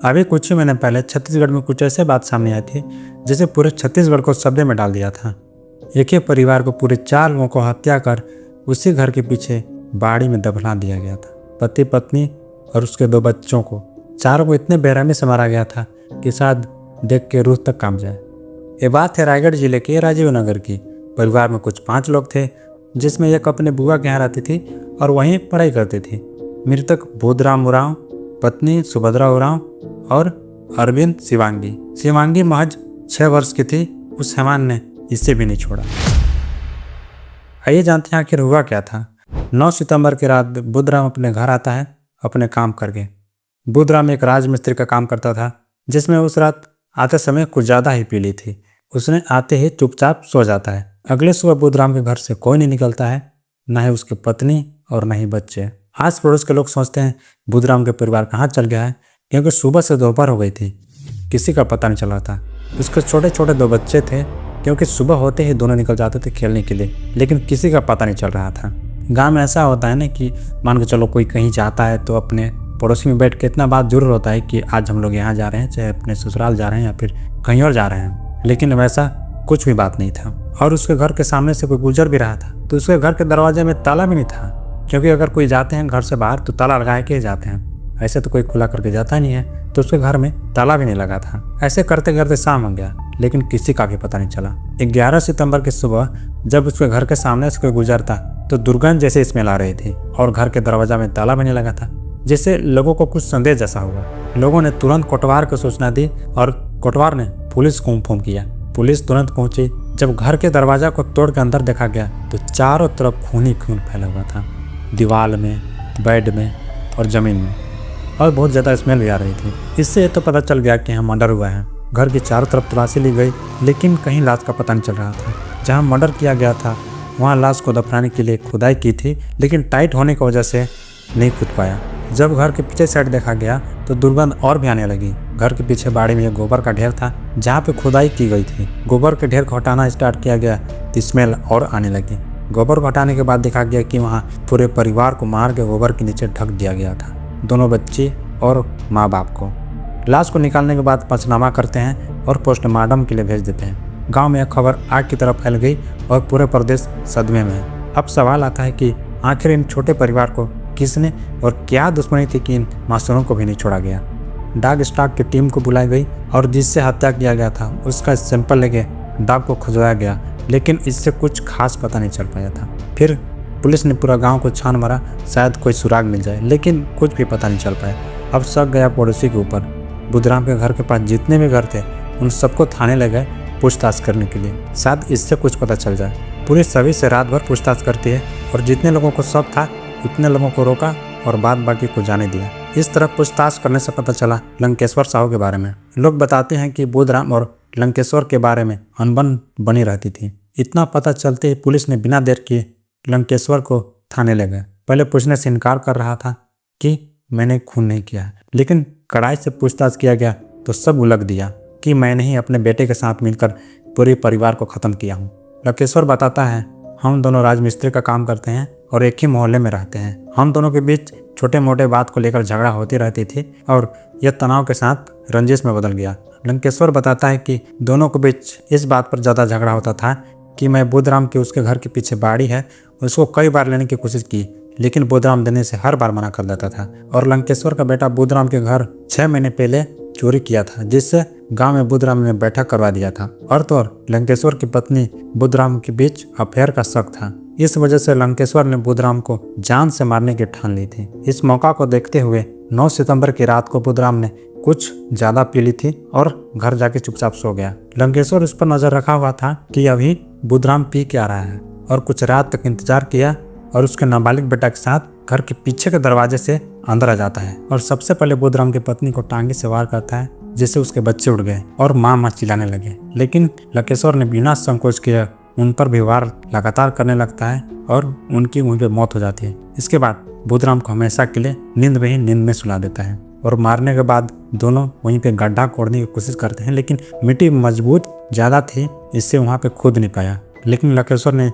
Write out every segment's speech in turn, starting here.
अभी कुछ ही महीने पहले छत्तीसगढ़ में कुछ ऐसे बात सामने आई थी जिसे पूरे छत्तीसगढ़ को सदमे में डाल दिया था। एक ही परिवार को पूरे 4 लोगों को हत्या कर उसी घर के पीछे बाड़ी में दफना दिया गया था। पति पत्नी और उसके 2 बच्चों को, चारों को इतने बेरहमी से मारा गया था कि शायद देख के रूह तक कांप जाए। ये बात है रायगढ़ जिले के राजीव नगर की। परिवार में कुछ 5 लोग थे, जिसमें एक अपने बुआ के यहाँ रहती थी और वहीं पढ़ाई करती थी। मृतक बुधराम उरांव, पत्नी सुभद्रा उरांव और अरविंद शिवांगी महज 6 वर्ष की थी। उस हैवान ने इससे भी नहीं छोड़ा। आइए जानते हैं आखिर हुआ क्या था। 9 सितंबर की रात बुधराम अपने घर आता है अपने काम करके। बुधराम एक राजमिस्त्री का काम करता था, जिसमें उस रात आते समय कुछ ज़्यादा ही पी ली थी। उसने आते ही चुपचाप सो जाता है। अगले सुबह बुधराम के घर से कोई नहीं निकलता है, न ही उसकी पत्नी और न ही बच्चे। आस पड़ोस के लोग सोचते हैं बुधराम के परिवार कहाँ चल गया है, क्योंकि सुबह से दोपहर हो गई थी, किसी का पता नहीं चला था। उसके छोटे छोटे 2 बच्चे थे, क्योंकि सुबह होते ही दोनों निकल जाते थे खेलने के लिए, लेकिन किसी का पता नहीं चल रहा था। गांव में ऐसा होता है ना कि मान के चलो कोई कहीं जाता है तो अपने पड़ोसी में बैठ के इतना बात जरूर होता है कि आज हम लोग यहाँ जा रहे हैं, चाहे अपने ससुराल जा रहे हैं या फिर कहीं और जा रहे हैं, लेकिन वैसा कुछ भी बात नहीं था। और उसके घर के सामने से कोई गुजर भी रहा था तो उसके घर के दरवाजे में ताला भी नहीं था, क्योंकि अगर कोई जाते हैं घर से बाहर तो ताला लगा के जाते हैं, ऐसे तो कोई खुला करके जाता नहीं है। तो उसके घर में ताला भी नहीं लगा था। ऐसे करते करते शाम हो गया, लेकिन किसी का भी पता नहीं चला। 11 सितंबर की सुबह जब उसके घर के सामने से कोई गुजरता तो दुर्गंध जैसे स्मेल आ रही थी और घर के दरवाजा में ताला भी नहीं लगा था, जिससे लोगों को कुछ संदेह जैसा हुआ। लोगों ने तुरंत कोटवार को सूचना दी और कोटवार ने पुलिस को इन्फॉर्म किया। पुलिस तुरंत पहुंची। जब घर के दरवाजा को तोड़ के अंदर देखा गया तो चारों तरफ खून ही खून फैला हुआ था, दीवार में, बेड में और जमीन में, और बहुत ज़्यादा स्मेल भी आ रही थी। इससे तो पता चल गया कि यहाँ मर्डर हुआ है। घर की चारों तरफ तलाशी ली गई, लेकिन कहीं लाश का पता नहीं चल रहा था। जहाँ मर्डर किया गया था वहाँ लाश को दफनाने के लिए खुदाई की थी, लेकिन टाइट होने की वजह से नहीं खुद पाया। जब घर के पीछे साइड देखा गया तो दुर्गंध और भी आने लगी। घर के पीछे बाड़ी में एक गोबर का ढेर था जहाँ पे खुदाई की गई थी। गोबर के ढेर को हटाना स्टार्ट किया गया तो स्मेल और आने लगी। गोबर को हटाने के बाद देखा गया कि वहाँ पूरे परिवार को मार के गोबर के नीचे ढक दिया गया था, दोनों बच्चे और माँ बाप को। लाश को निकालने के बाद पंचनामा करते हैं और पोस्टमार्टम के लिए भेज देते हैं। गाँव में यह खबर आग की तरफ फैल गई और पूरे प्रदेश सदमे में है। अब सवाल आता है कि आखिर इन छोटे परिवार को किसने और क्या दुश्मनी थी कि इन मासूमों को भी नहीं छोड़ा गया। डॉग स्क्वाड की टीम को बुलाई गई और जिससे हत्या किया गया था उसका सैंपल लेके डॉग को खुजवाया गया, लेकिन इससे कुछ खास पता नहीं चल पाया था। फिर पुलिस ने पूरा गांव को छान मारा, शायद कोई सुराग मिल जाए, लेकिन कुछ भी पता नहीं चल पाया। अब शक गया पड़ोसी के ऊपर। बुधराम के घर के पास जितने भी घर थे उन सबको थाने ले गए पूछताछ करने के लिए, शायद इससे कुछ पता चल जाए। पुलिस सभी से रात भर पूछताछ करती है और जितने लोगों को शक था उतने लोगों को रोका और बाद बाकी को जाने दिया। इस तरह पूछताछ करने से पता चला लंकेश्वर साहू के बारे में। लोग बताते हैं कि बुधराम और लंकेश्वर के बारे में अनबन बनी रहती थी। इतना पता चलते ही पुलिस ने बिना देर किए लंकेश्वर को थाने ले गए। पहले पूछने से इनकार कर रहा था कि मैंने खून नहीं किया है, लेकिन कड़ाई से पूछताछ किया गया तो सब उलझ दिया कि मैंने ही अपने बेटे के साथ मिलकर पूरे परिवार को ख़त्म किया हूँ। लंकेश्वर बताता है, हम दोनों राजमिस्त्री का काम करते हैं और एक ही मोहल्ले में रहते हैं। हम दोनों के बीच छोटे मोटे बात को लेकर झगड़ा होती रहती थी और यह तनाव के साथ रंजिश में बदल गया। लंकेश्वर बताता है कि दोनों के बीच इस बात पर ज़्यादा झगड़ा होता था कि मैं बुधराम के उसके घर के पीछे बाड़ी है उसको कई बार लेने की कोशिश की, लेकिन बुधराम देने से हर बार मना कर देता था। और लंकेश्वर का बेटा बुधराम के घर 6 महीने पहले चोरी किया था, जिससे गांव में बुधराम ने बैठक करवा दिया था। और तो और लंकेश्वर की पत्नी बुधराम के बीच अफेयर का शक था। इस वजह से लंकेश्वर ने बुधराम को जान से मारने की ठान ली थी। इस मौका को देखते हुए 9 सितंबर की रात को बुधराम ने कुछ ज्यादा पी ली थी और घर जाके चुपचाप सो गया। लंकेश्वर उस पर नजर रखा हुआ था कि अभी बुधराम पी के आ रहा है और कुछ रात तक इंतजार किया और उसके नाबालिग बेटा के साथ घर के पीछे के दरवाजे से अंदर आ जाता है और सबसे पहले बुधराम की पत्नी को टांगे से वार करता है, जिससे उसके बच्चे उड़ गए और माँ चिल्लाने लगे। लेकिन लंकेश्वर ने बिना संकोच किए उन पर भी वार लगातार करने लगता है और उनकी वहीं पे मौत हो जाती है। इसके बाद बुधराम को हमेशा के लिए नींद में सुला देता है और मारने के बाद दोनों वहीं पे गड्ढा खोदने की कोशिश करते हैं, लेकिन मिट्टी मजबूत ज़्यादा थी, इससे वहाँ पे खोद नहीं पाया। लेकिन लंकेश्वर ने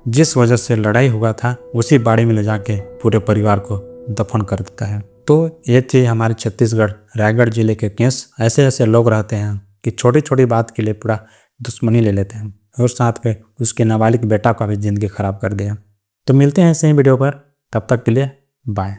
जिस वजह से लड़ाई हुआ था उसी बाड़ी में ले जाके पूरे परिवार को दफन कर देता है। तो ये थे हमारे छत्तीसगढ़ रायगढ़ जिले के केस। ऐसे ऐसे लोग रहते हैं कि छोटी छोटी बात के लिए पूरा दुश्मनी ले लेते हैं और साथ में उसके नाबालिग बेटा का भी ज़िंदगी ख़राब कर दिया। तो मिलते हैं ऐसे ही वीडियो पर, तब तक के लिए बाय।